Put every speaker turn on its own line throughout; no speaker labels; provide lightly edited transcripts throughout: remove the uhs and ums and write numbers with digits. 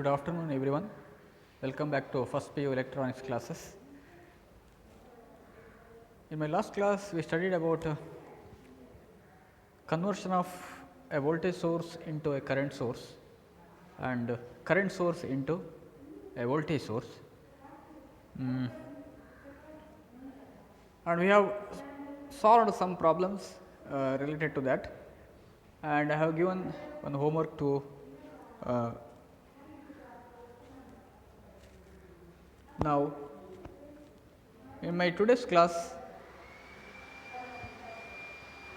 Good afternoon everyone, welcome back to first PU electronics classes. In my last class we studied about conversion of a voltage source into a current source and current source into a voltage source. And we have solved some problems related to that, and I have given one homework to now. In my today's class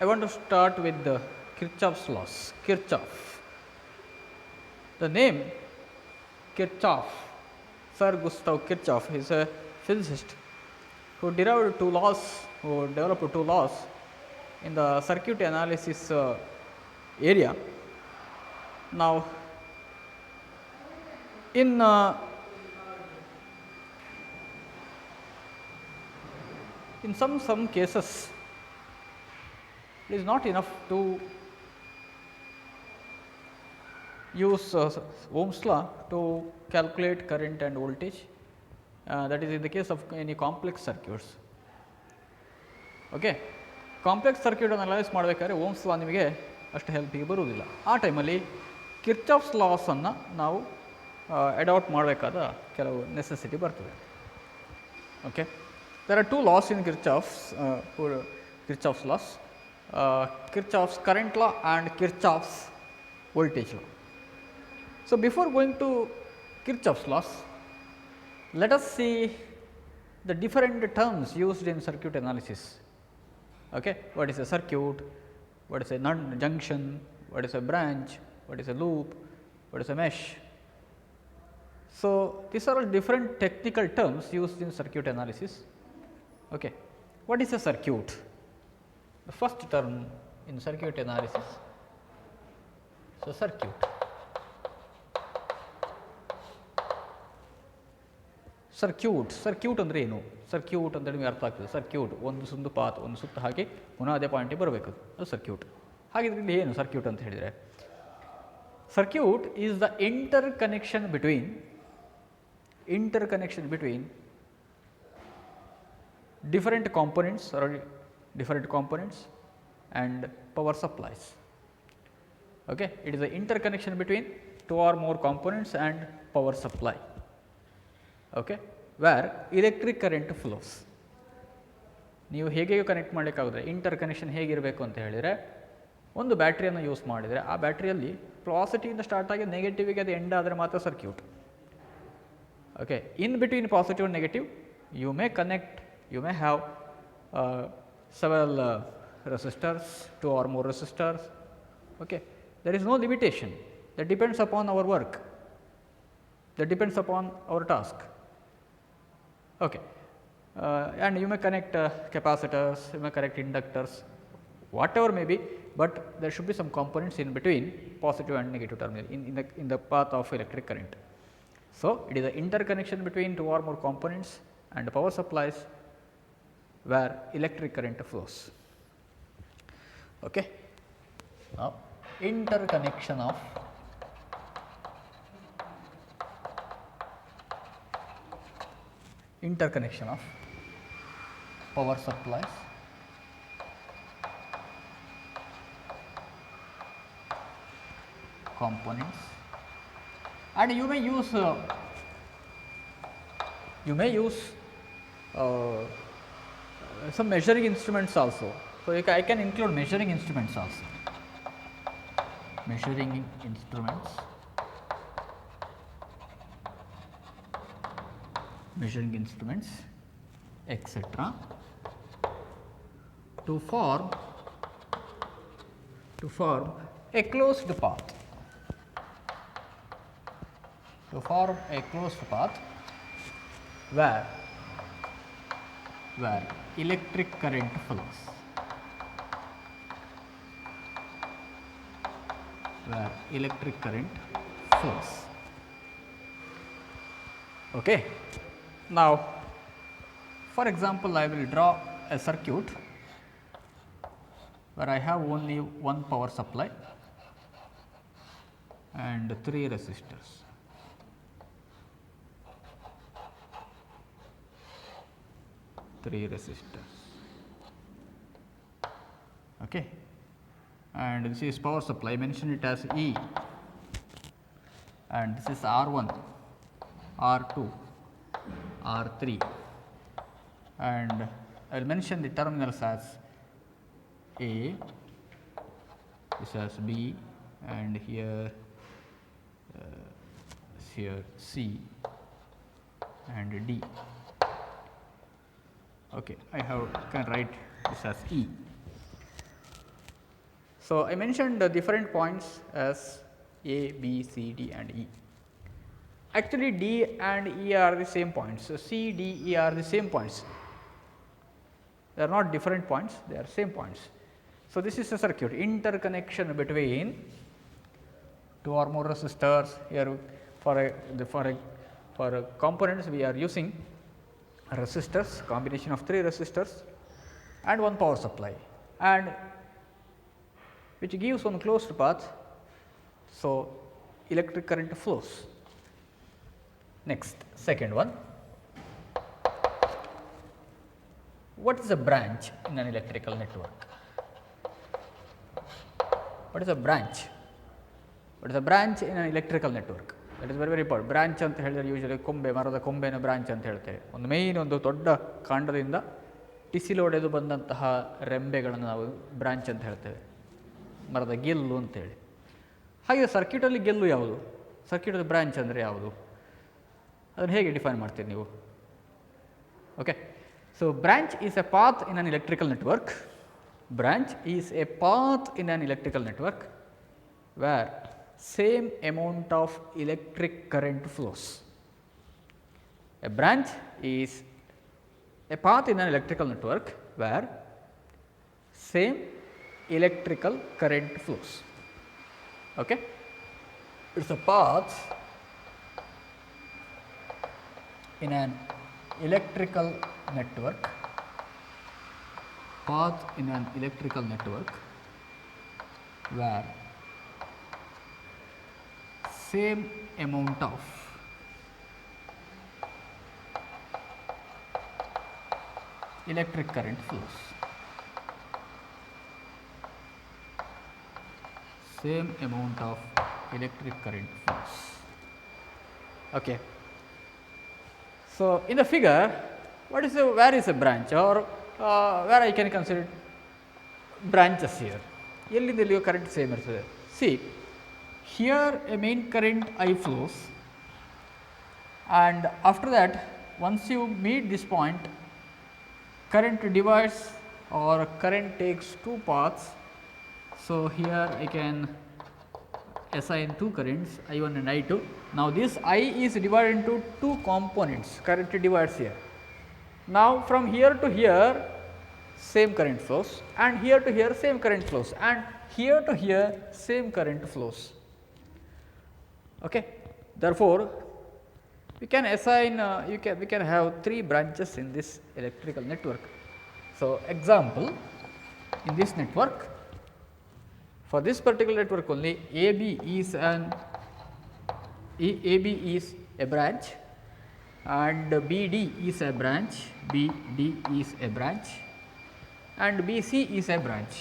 I want to start with the Kirchhoff's laws. Kirchhoff. The name Kirchhoff, Sir Gustav Kirchhoff, is a physicist who developed two laws in the circuit analysis area. Now, in some cases, it is not enough to use Ohm's law to calculate current and voltage, that is in the case of any complex circuits. Okay. Complex circuit analyse ಮಾಡಬೇಕಾದ್ರೆ Ohm's law ನಿಮಗೆ ಅಷ್ಟು ಹೆಲ್ಪಿಗೆ ಬರುವುದಿಲ್ಲ. ಆ ಟೈಮಲ್ಲಿ Kirchhoff's ಲಾಸನ್ನು ನಾವು adapt ಮಾಡಬೇಕಾದ ಕೆಲವು necessity ಬರ್ತದೆ. Okay, there are two laws in Kirchhoff's laws, Kirchhoff's current law and Kirchhoff's voltage law. So, before going to Kirchhoff's laws, let us see the different terms used in circuit analysis. Okay, what is a circuit, what is a junction, what is a branch, what is a loop, what is a mesh. So, these are all different technical terms used in circuit analysis. Okay. What is a circuit? The first term in circuit analysis. So, circuit. Circuit ಅಂದರೆ ಏನು? Circuit ಅಂತ ನಿಮಗೆ ಅರ್ಥ ಆಗ್ತದೆ. Circuit ಒಂದು path, ಒಂದು ಸುತ್ತ ಹಾಕಿ ಪುನಃ ಅದೇ ಪಾಯಿಂಟಿಗೆ ಬರಬೇಕು, ಅದು ಸರ್ಕ್ಯೂಟ್. ಹಾಗಿದ್ರೆ ಇಲ್ಲಿ ಏನು ಸರ್ಕ್ಯೂಟ್ ಅಂತ ಹೇಳಿದರೆ, circuit is the interconnection between different components and power supplies. Okay, it is the interconnection between two or more components and power supply. Okay, where electric current flows. ನೀವು ಹೇಗೆ ಕನೆಕ್ಟ್ ಮಾಡಲಿಕ್ಕಾಗುತ್ತೆ, ಇಂಟರ್ ಕನೆಕ್ಷನ್ ಹೇಗಿರಬೇಕು ಅಂತ ಹೇಳಿದರೆ, ಒಂದು ಬ್ಯಾಟ್ರಿಯನ್ನು use ಮಾಡಿದರೆ ಆ ಬ್ಯಾಟ್ರಿಯಲ್ಲಿ ಪಾಸಿಟಿವಿಂದ start ಆಗಿ ನೆಗೆಟಿವಿಗೆ ಅದು ಎಂಡ್ ಆದರೆ ಮಾತ್ರ circuit. Okay, in between positive and negative you may have several resistors, two or more resistors. Okay, there is no limitation, that depends upon our work, that depends upon our task. Okay, and you may connect capacitors, you may connect inductors, whatever may be, but there should be some components in between positive and negative terminal in the path of electric current. So, it is the interconnection between two or more components and power supplies where electric current flows. Okay. Now, interconnection of power supplies components, and you may use some measuring instruments also. So, I can include measuring instruments also, etc. to form a closed path. Where electric current flows. Okay. Now, for example, I will draw a circuit where I have only one power supply and 3 resistors. 3 resistors. Okay, and this is power supply. I mentioned it as E, and this is R1, R2, R3, and I will mention the terminals as A, this as B, and here C and D. Okay, I can write this as E. So, I mentioned the different points as A, B, C, D and E. Actually, D and E are the same points. So, C, D, E are the same points. They are not different points, they are same points. So, this is a circuit interconnection between 2 or more resistors. Here for components we are using resistors, combination of 3 resistors and 1 power supply, and which gives one closed path. So, electric current flows. Next, second one. What is a branch in an electrical network? What is a branch? What is a branch in an electrical network? That is very, very important. Branch anta ಹೇಳಿದರೆ usually ಕೊಂಬೆ, ಮರದ ಕೊಂಬೆನ branch ಅಂತ ಹೇಳ್ತೇವೆ. ಒಂದು main ಒಂದು ದೊಡ್ಡ ಕಾಂಡದಿಂದ ಟಿಸಿಲೊಡೆದು ಬಂದಂತಹ ರೆಂಬೆಗಳನ್ನು ನಾವು ಬ್ರಾಂಚ್ ಅಂತ ಹೇಳ್ತೇವೆ, ಮರದ ಗೆಲ್ಲು ಅಂತೇಳಿ. ಹಾಗೆ ಸರ್ಕ್ಯೂಟಲ್ಲಿ ಗೆಲ್ಲು ಯಾವುದು? ಸರ್ಕ್ಯೂಟಲ್ಲಿ ಬ್ರಾಂಚ್ ಅಂದರೆ ಯಾವುದು? ಅದನ್ನು ಹೇಗೆ ಡಿಫೈನ್ ಮಾಡ್ತೀರಿ ನೀವು? Okay, so branch is a path in an electrical network. Branch is a path in an electrical network where same amount of electric current flows. A branch is a path in an electrical network where same electrical current flows. Okay, it's a path in an electrical network, path in an electrical network where same amount of electric current flows. Same amount of electric current flows. Okay. So, in the figure, where is a branch, or where I can consider branches here? Yellindilliyo current same irtade. See, here a main current I flows, and after that once you meet this point, current divides or current takes 2 paths. So, here I can assign 2 currents, I1 and I2. Now, this I is divided into 2 components, current divides here. Now, from here to here same current flows, and here to here same current flows, and here to here same current flows. Okay. Therefore, we can assign we can have 3 branches in this electrical network. So, example, in this network, for this particular network only, AB is a branch, and BD is a branch, BD is a branch, and BC is a branch,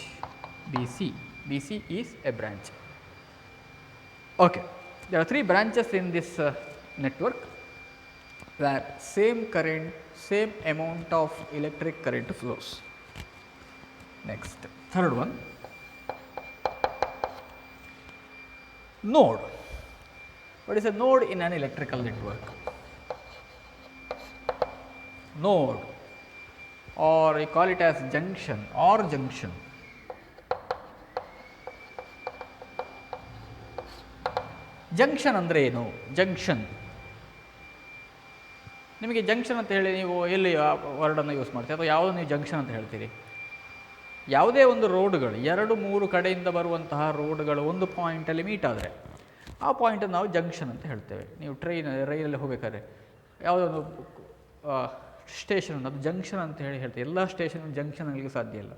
BC is a branch. Okay. There are 3 branches in this network where same current, same amount of electric current flows. Next, third one, node. What is a node in an electrical network? Node, or we call it as junction or junction. Junction ಅಂದರೆ ಏನು? Junction, ನಿಮಗೆ junction ಅಂತ ಹೇಳಿ ನೀವು ಎಲ್ಲಿ ವರ್ಡನ್ನು use ಮಾಡ್ತೀರಿ, ಅಥವಾ ಯಾವುದು ನೀವು ಜಂಕ್ಷನ್ ಅಂತ ಹೇಳ್ತೀರಿ? ಯಾವುದೇ ಒಂದು ರೋಡ್ಗಳು 2-3 ಕಡೆಯಿಂದ ಬರುವಂತಹ ರೋಡ್ಗಳು ಒಂದು ಪಾಯಿಂಟಲ್ಲಿ ಮೀಟ್ ಆದರೆ ಆ ಪಾಯಿಂಟನ್ನು ನಾವು ಜಂಕ್ಷನ್ ಅಂತ ಹೇಳ್ತೇವೆ. ನೀವು ರೈಲಲ್ಲಿ ಹೋಗಬೇಕಾದ್ರೆ ಯಾವುದೋ ಒಂದು ಸ್ಟೇಷನ್ ಅದು ಜಂಕ್ಷನ್ ಅಂತ ಹೇಳ್ತೀವಿ. ಎಲ್ಲ ಸ್ಟೇಷನ್ ಜಂಕ್ಷನ್ ಆಗಲಿಕ್ಕೆ ಸಾಧ್ಯ ಇಲ್ಲ,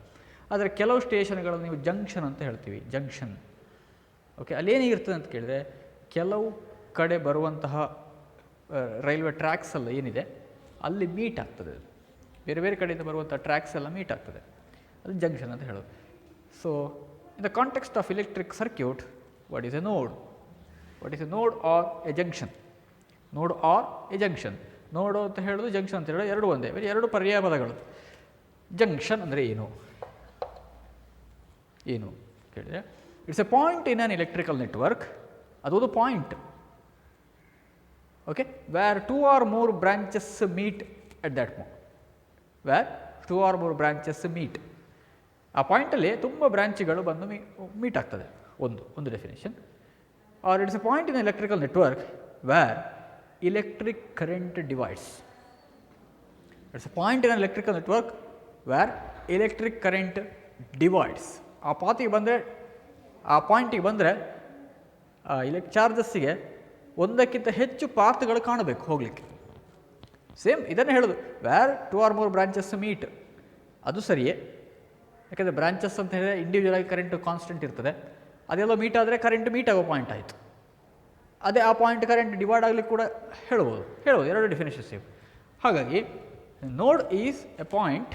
ಆದರೆ ಕೆಲವು ಸ್ಟೇಷನ್ಗಳನ್ನು ನೀವು ಜಂಕ್ಷನ್ ಅಂತ ಹೇಳ್ತೀವಿ, ಜಂಕ್ಷನ್. ಓಕೆ, ಅಲ್ಲೇನಿರ್ತದೆ ಅಂತ ಕೇಳಿದರೆ, ಕೆಲವು ಕಡೆ ಬರುವಂತಹ ರೈಲ್ವೆ ಟ್ರ್ಯಾಕ್ಸ್ ಎಲ್ಲ ಏನಿದೆ ಅಲ್ಲಿ ಮೀಟ್ ಆಗ್ತದೆ. ಬೇರೆ ಬೇರೆ ಕಡೆಯಿಂದ ಬರುವಂಥ ಟ್ರ್ಯಾಕ್ಸ್ ಎಲ್ಲ ಮೀಟ್ ಆಗ್ತದೆ, ಅದು ಜಂಕ್ಷನ್ ಅಂತ ಹೇಳೋದು. So in the context of electric circuit, what is A ನೋಡ್? ವಾಟ್ ಈಸ್ ಎ ನೋಡ್ ಆರ್ ಎ ಜಂಕ್ಷನ್? ನೋಡ್ ಆರ್ ಎ ಜಂಕ್ಷನ್. ನೋಡು ಅಂತ ಹೇಳೋದು, ಜಂಕ್ಷನ್ ಅಂತ ಹೇಳೋದು ಎರಡು ಒಂದೇ, ಬೇರೆ ಎರಡು ಪರ್ಯಾಯ ಪದಗಳು. ಜಂಕ್ಷನ್ ಅಂದರೆ ಏನು ಏನು ಕೇಳಿದರೆ, it's a point in an electrical network. ಅದೊಂದು point, okay, where 2 or more branches meet at that point. Where 2 or more branches meet. ಆ ಪಾಯಿಂಟಲ್ಲಿ ತುಂಬ ಬ್ರಾಂಚ್ಗಳು ಬಂದು ಮೀಟ್ ಆಗ್ತದೆ, ಒಂದು definition. Or it's a point in electrical network where electric current divides. It's a point in an electrical network where electric current divides. ಆ ಪಾತಿಗೆ ಬಂದರೆ, ಆ ಪಾಯಿಂಟಿಗೆ ಬಂದರೆ ಚಾರ್ಜಸ್ಸಿಗೆ ಒಂದಕ್ಕಿಂತ ಹೆಚ್ಚು ಪಾತ್ಗಳು ಕಾಣಬೇಕು ಹೋಗಲಿಕ್ಕೆ. ಸೇಮ್ ಇದನ್ನು ಹೇಳೋದು, wear 2 or more branches meet. ಅದು ಸರಿಯೇ, ಯಾಕೆಂದರೆ ಬ್ರಾಂಚಸ್ ಅಂತ ಹೇಳಿದರೆ ಇಂಡಿವಿಜುವಲ್ ಆಗಿ ಕರೆಂಟು ಕಾನ್ಸ್ಟೆಂಟ್ ಇರ್ತದೆ, ಅದೆಲ್ಲ ಮೀಟ್ ಆದರೆ ಕರೆಂಟ್ ಮೀಟ್ ಆಗೋ ಪಾಯಿಂಟ್ ಆಯಿತು. ಅದೇ ಆ ಪಾಯಿಂಟ್ ಕರೆಂಟ್ ಡಿವೈಡ್ ಆಗಲಿಕ್ಕೆ ಕೂಡ ಹೇಳ್ಬೋದು, ಎರಡು ಡೆಫಿನೇಷನ್ಸ್ ಇವೆ. ಹಾಗಾಗಿ ನೋಡ್ is A point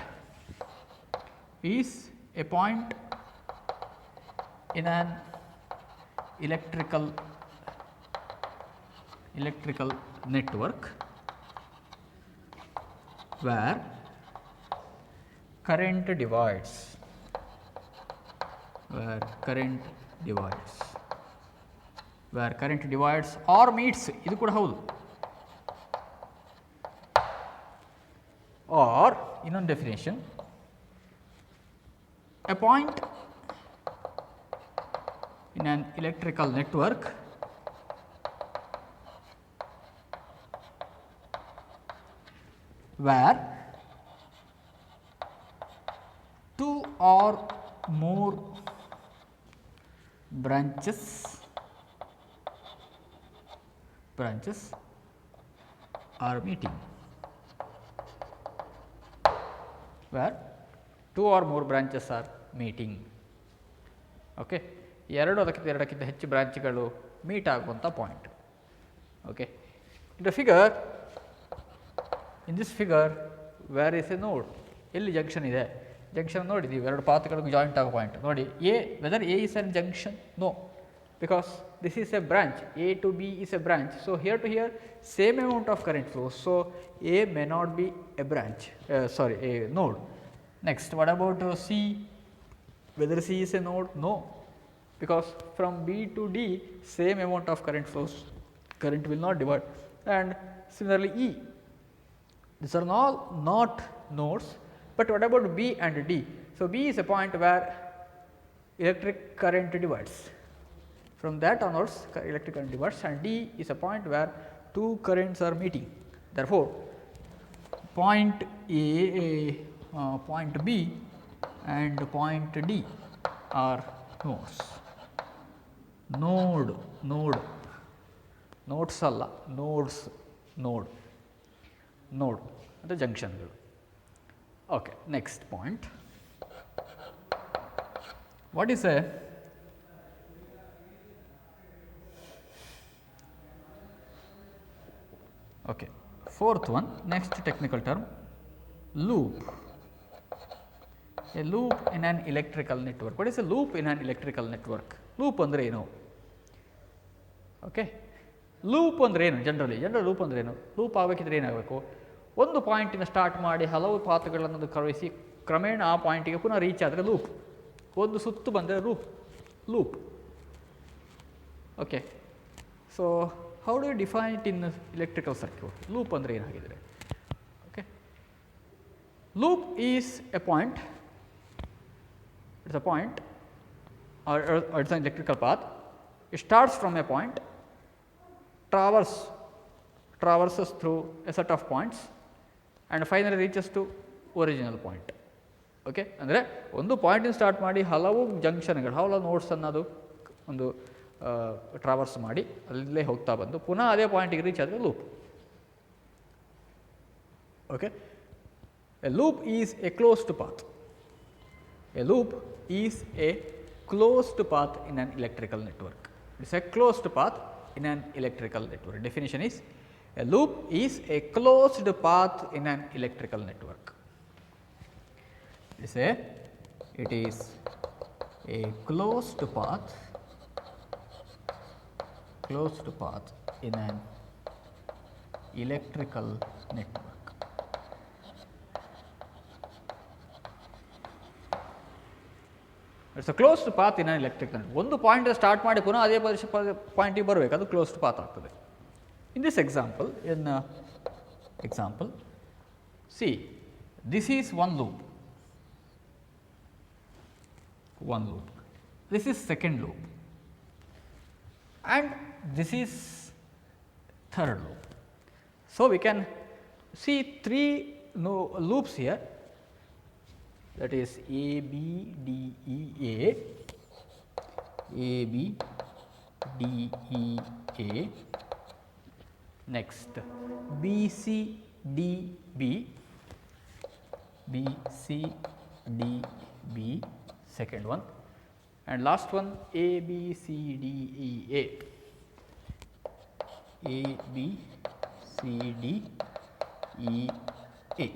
in on electrical network where current divides, where current divides or meets. ಇದು ಕೂಡ ಹೌದು. or ಇನ್ನೊಂದು definition, a point in an electrical network where 2 or more branches are meeting. Where 2 or more branches are meeting. Okay, ಎರಡಕ್ಕಿಂತ ಹೆಚ್ಚು ಬ್ರಾಂಚ್ಗಳು meet ಆಗುವಂಥ point. Okay, in this figure where is a node, ಎಲ್ಲಿ junction ಇದೆ, junction ನೋಡಿದ್ದೀವಿ, ಎರಡು ಪಾತ್ಗಳಿಗೆ joint ಆಗೋ ಪಾಯಿಂಟ್ ನೋಡಿ. Whether A is an junction? No, because this is a branch, A to B is a branch, so here to here same amount of current flows, so A may not be a branch, a node. Next, what about C? Whether C is a node? No, because from B to D same amount of current flows, current will not divide. And similarly E, these are all not nodes. But what about B and D? So B is a point where electric current divides. From that onwards electric current divides, and D is a point where two currents are meeting. Therefore point A, point B and point D are nodes. Nodes ಅಲ್ಲ, nodes, node ಅಂದರೆ ಜಂಕ್ಷನ್ಗಳು. Okay, next point, what is a okay, fourth one, next technical term, loop. A loop in an electrical network. What is a loop in an electrical network? Loop ಅಂದರೆ ಏನು? Okay, loop ಅಂದರೆ ಏನು? General loop ಅಂದರೆ ಏನು? Loop ಆಗಬೇಕಿದ್ರೆ ಏನಾಗಬೇಕು? ಒಂದು ಪಾಯಿಂಟಿನ start ಮಾಡಿ ಹಲವು ಪಾತ್ಗಳನ್ನು ಕಳುಹಿಸಿ ಕ್ರಮೇಣ ಆ ಪಾಯಿಂಟಿಗೆ ಪುನಃ ರೀಚ್ ಆದರೆ ಲೂಪ್. ಒಂದು ಸುತ್ತು ಬಂದರೆ loop. Okay, so how do you define it in electrical circuit? Loop ಅಂದರೆ ಏನಾಗಿದ್ರೆ? Okay, loop is a point, it's a point or it's an electrical path. It starts from a point, traverses through a set of points and finally reaches to original point. Okay, ಅಂದರೆ ಒಂದು ಪಾಯಿಂಟಿಂದ start ಮಾಡಿ ಹಲವು ಜಂಕ್ಷನ್ಗಳು, ಹಲವು notes ಅನ್ನೋದು ಒಂದು traverse ಮಾಡಿ ಅಲ್ಲೇ ಹೋಗ್ತಾ ಬಂದು ಪುನಃ ಅದೇ ಪಾಯಿಂಟಿಗೆ ರೀಚ್ ಆದರೆ loop. Okay, A loop is A closed path. A loop is A closed path in an electrical network. It's A closed path in an electrical network. Definition is A loop is A closed path in an electrical network. It is a closed path in an electrical network. It's a closed path in an electrical network. ಒಂದು point start ಮಾಡಿ ಪುನಃ ಅದೇ ಪಾಯಿಂಟಿಗೆ ಬರಬೇಕು, ಅದು closed path ಆಗ್ತದೆ. In this example, see, this is one loop, this is second loop, and this is third loop. So, we can see three loops here, that is A, B, D, E, A, B, D, E, A, next B, C, D, B, B, C, D, B, second one, and last one A, B, C, D, E, A, A, B, C, D, E, A.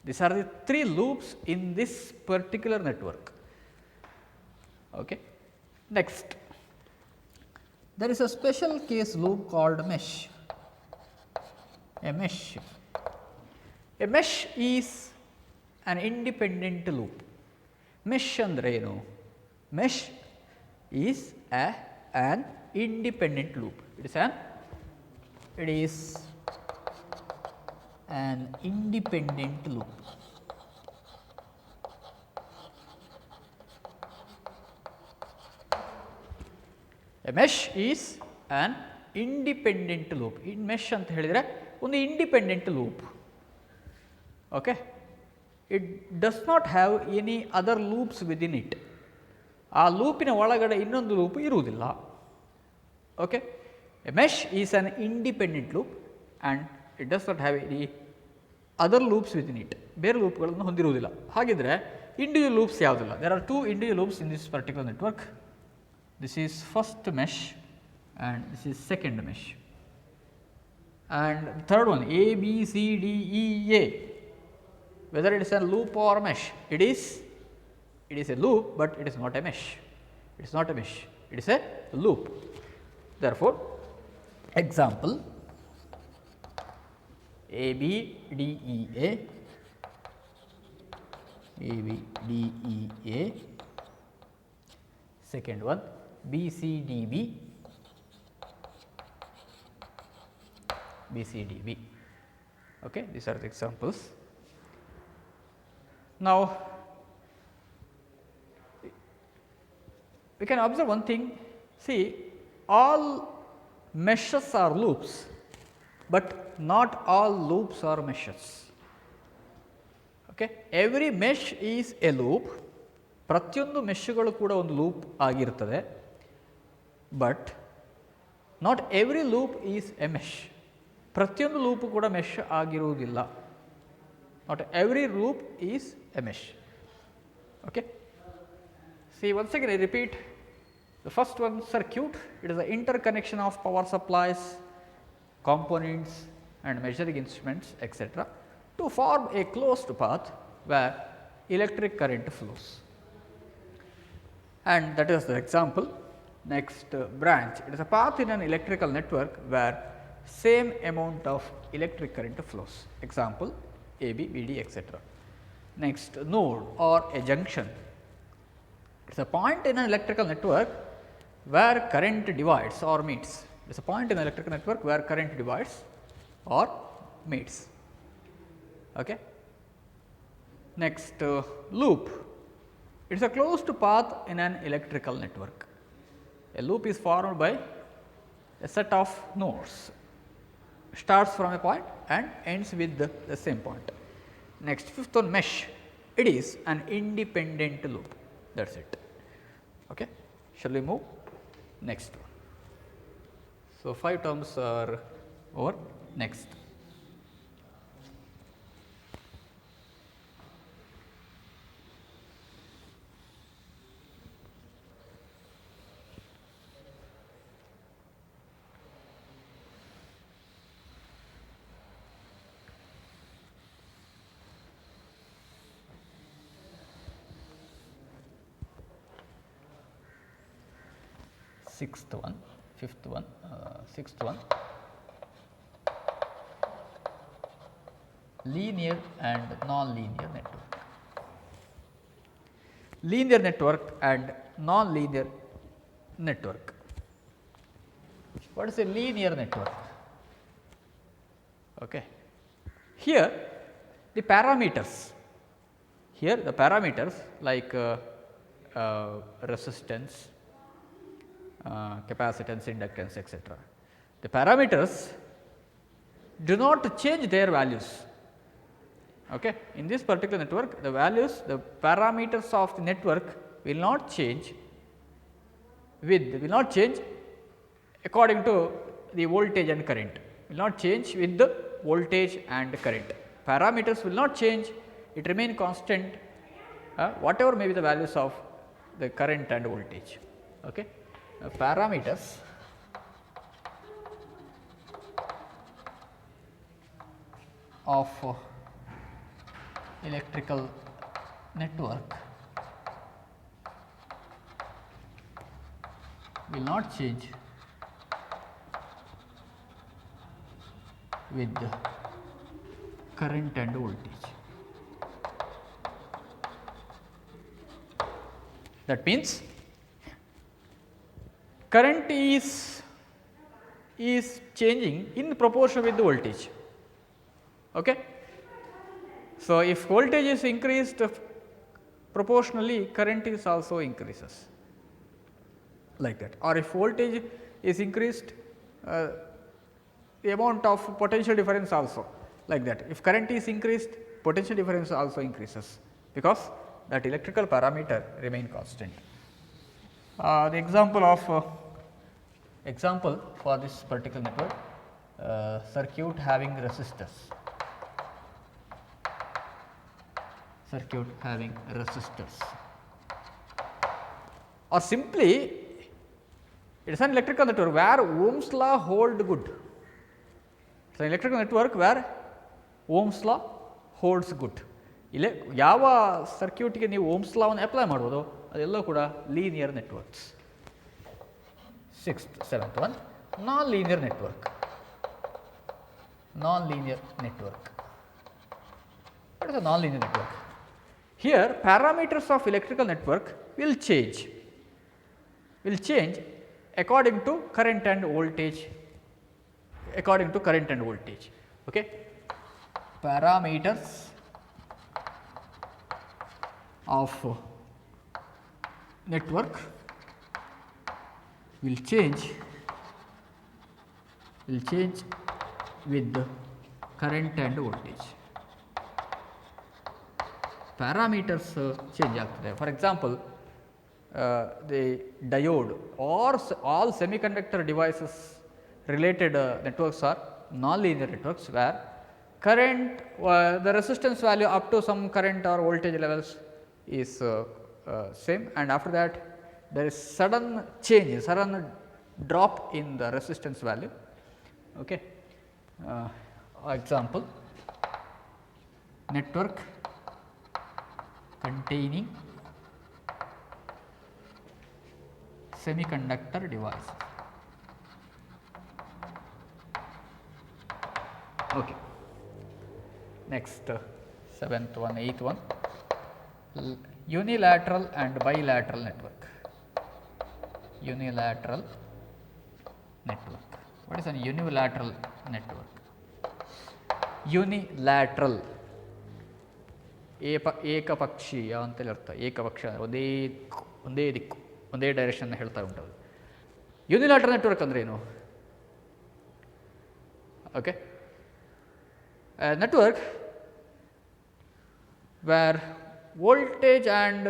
These are the three loops in this particular network. Okay. Next, there is a special case loop called mesh. A mesh is an independent loop. Mesh andre enu? Mesh is an independent loop. It is an independent loop. A mesh is an independent loop. In mesh ಅಂತ ಹೇಳಿದರೆ ಒಂದು independent loop. Okay, it does not have any other loops within it. ಆ ಲೂಪಿನ ಒಳಗಡೆ ಇನ್ನೊಂದು loop ಇರುವುದಿಲ್ಲ. Okay, a mesh is an independent loop and it does not have any other loops within it. ಬೇರೆ ಲೂಪ್ಗಳನ್ನು ಹೊಂದಿರುವುದಿಲ್ಲ. ಹಾಗಿದ್ರೆ ಇಂಡಿವಿಜುವಲ್ ಲೂಪ್ಸ್ ಯಾವುದಿಲ್ಲ. There are two individual loops in this particular network. This is first mesh and this is second mesh, and third one A, B, C, D, E, A. Whether it is a loop or mesh, it is a loop, but it is not a mesh. It is not a mesh, it is a loop. Therefore, example A, B, D, E, A, A, B, D, E, A, second one B, C, D, B, B, C, D, B. Okay, these are the examples. Now, we can observe one thing. See, all meshes are loops, but not all loops are meshes. Okay, every mesh is a loop. ಪ್ರತಿಯೊಂದು ಮೆಶ್ಗಳು ಕೂಡ ಒಂದು loop ಆಗಿರುತ್ತದೆ, but not every loop is a mesh. ಪ್ರತಿಯೊಂದು loop ಕೂಡ mesh ಆಗಿರುವುದಿಲ್ಲ. Not every loop is a mesh. Okay, see once again I repeat the first one circuit. It is the interconnection of power supplies, components and measuring instruments etc. to form a closed path where electric current flows. And that is the example. Next branch, it is a path in an electrical network where same amount of electric current flows. Example A, B, B, D etc. Next, node or a junction, it is a point in an electrical network where current divides or meets. It is a point in an electrical network where current divides or meets. Okay. Next, loop, it is a closed path in an electrical network. A loop is formed by a set of nodes, starts from a point and ends with the same point. Next, fifth one mesh, it is an independent loop. That is it. Okay. Shall we move next one? So, 5 terms are over. Next, sixth one, fifth one, sixth one, linear and non-linear network. Linear network and non-linear network. What is a linear network? Okay. Here the parameters, like resistance, capacitance, inductance, etc. The parameters do not change their values. Okay. In this particular network, the values, the parameters of the network will not change according to the voltage and current, will not change with the voltage and current. Parameters will not change, it remain constant whatever may be the values of the current and voltage. Okay. Parameters of electrical network will not change with the current and voltage. That means current is changing in proportion with the voltage. Okay. So, if voltage is increased proportionally, current is also increases, like that, or if voltage is increased, the amount of potential difference also, like that. If current is increased, potential difference also increases, because that electrical parameter remain constant. The example for this particular network, circuit having resistors. Or simply it is an electrical network where Ohm's law hold good. It is an electrical network where Ohm's law holds good. ಯಾವ ಸರ್ಕ್ಯೂಟ್ಗೆ ನೀವು Ohm's ಲಾವನ್ನು apply ಮಾಡ್ಬೋದು ಅದೆಲ್ಲ ಕೂಡ linear networks. Sixth seventh one, non linear network. What is a non-linear network? Here parameters of electrical network will change according to current and voltage. Okay. Parameters of network will change with the current and voltage. Parameters change ಆಗ್ತದೆ. For example, the diode or all semiconductor devices related networks are non-linear networks where current, the resistance value up to some current or voltage levels is same, and after that there is sudden drop in the resistance value. Okay. Example, network containing semiconductor device. Okay. Next, seventh one, eighth one, unilateral and bilateral network. What is a unilateral network? Unilateral ಏಕಪಕ್ಷೀಯ ಅಂತೇಳಿ ಅರ್ಥ. ಏಕಪಕ್ಷ ಒಂದೇ ದಿಕ್ಕು, ಒಂದೇ direction ಹೇಳ್ತಾ ಉಂಟು. ಯೂನಿಲ್ಯಾಟರಲ್ network ಅಂದ್ರೆ ಏನು? Okay, network where voltage and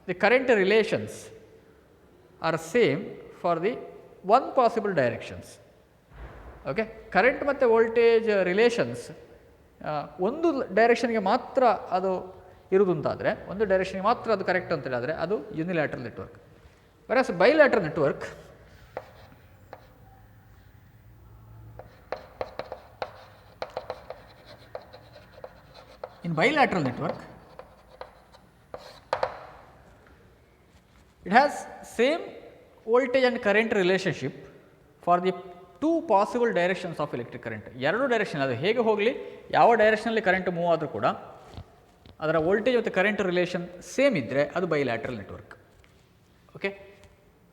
the current relations are same for the one possible directions. Okay, current ಮತ್ತು voltage relations ಒಂದು ಡೈರೆಕ್ಷನ್ಗೆ ಮಾತ್ರ ಅದು ಇರುವುದು ಅಂತಾದರೆ, ಒಂದು ಡೈರೆಕ್ಷನ್ಗೆ ಮಾತ್ರ ಅದು ಕರೆಕ್ಟ್ ಅಂತ ಹೇಳಿದ್ರೆ ಅದು ಯೂನಿಲ್ಯಾಟರಲ್ network. whereas bilateral network, in bilateral network it has same voltage and current relationship for the two possible directions of electric current. ಎರಡು ಡೈರೆಕ್ಷನ್ ಅದು ಹೇಗೆ ಹೋಗಲಿ, ಯಾವ ಡೈರೆಕ್ಷನಲ್ಲಿ ಕರೆಂಟ್ ಮೂವ್ ಆದರೂ ಕೂಡ ಅದರ ವೋಲ್ಟೇಜ್ ಮತ್ತು ಕರೆಂಟ್ ರಿಲೇಷನ್ ಸೇಮ್ ಇದ್ದರೆ ಅದು ಬೈಲ್ಯಾಟ್ರಲ್ ನೆಟ್ವರ್ಕ್. ಓಕೆ,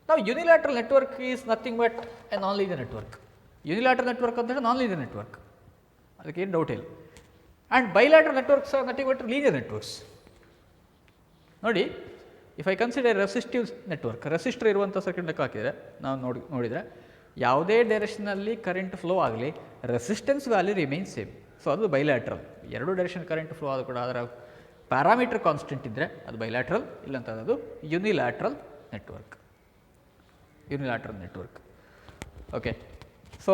ನಾವು unilateral network is nothing but a non linear network. Unilateral network ಅಂದರೆ ನಾನ್ ಲೀನಿಯರ್ ನೆಟ್ವರ್ಕ್, ಅದಕ್ಕೆ ಏನು ಡೌಟ್ ಇಲ್ಲ. And bilateral networks are nothing but linear networks. ನೋಡಿ, if I consider resistive network, resistor ಇರುವಂಥ circuit ಲೆಕ್ಕ ಹಾಕಿದರೆ ನಾವು ನೋಡಿದರೆ ಯಾವುದೇ ಡೈರೆಕ್ಷನಲ್ಲಿ ಕರೆಂಟ್ ಫ್ಲೋ ಆಗಲಿ resistance value remain same. So ಅದು ಬೈಲ್ಯಾಟ್ರಲ್. ಎರಡು ಡೈರೆಕ್ಷನ್ ಕರೆಂಟ್ ಫ್ಲೋ ಆದರೂ ಕೂಡ ಅದರ ಪ್ಯಾರಾಮೀಟರ್ ಕಾನ್ಸ್ಟೆಂಟ್ ಇದ್ದರೆ ಅದು ಬೈಲ್ಯಾಟ್ರಲ್, ಇಲ್ಲಂತಂದ್ರೆ ಅದು unilateral network. Unilateral network. Okay, so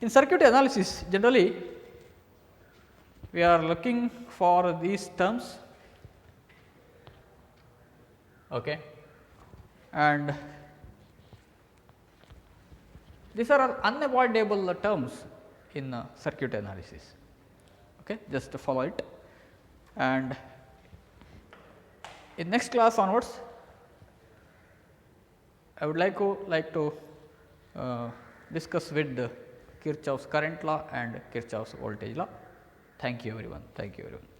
in circuit analysis generally we are looking for these terms, okay, and these are unavoidable terms in circuit analysis. Okay, just follow it, and in next class onwards I would like to discuss with Kirchhoff's current law and Kirchhoff's voltage law. Thank you everyone. Thank you everyone.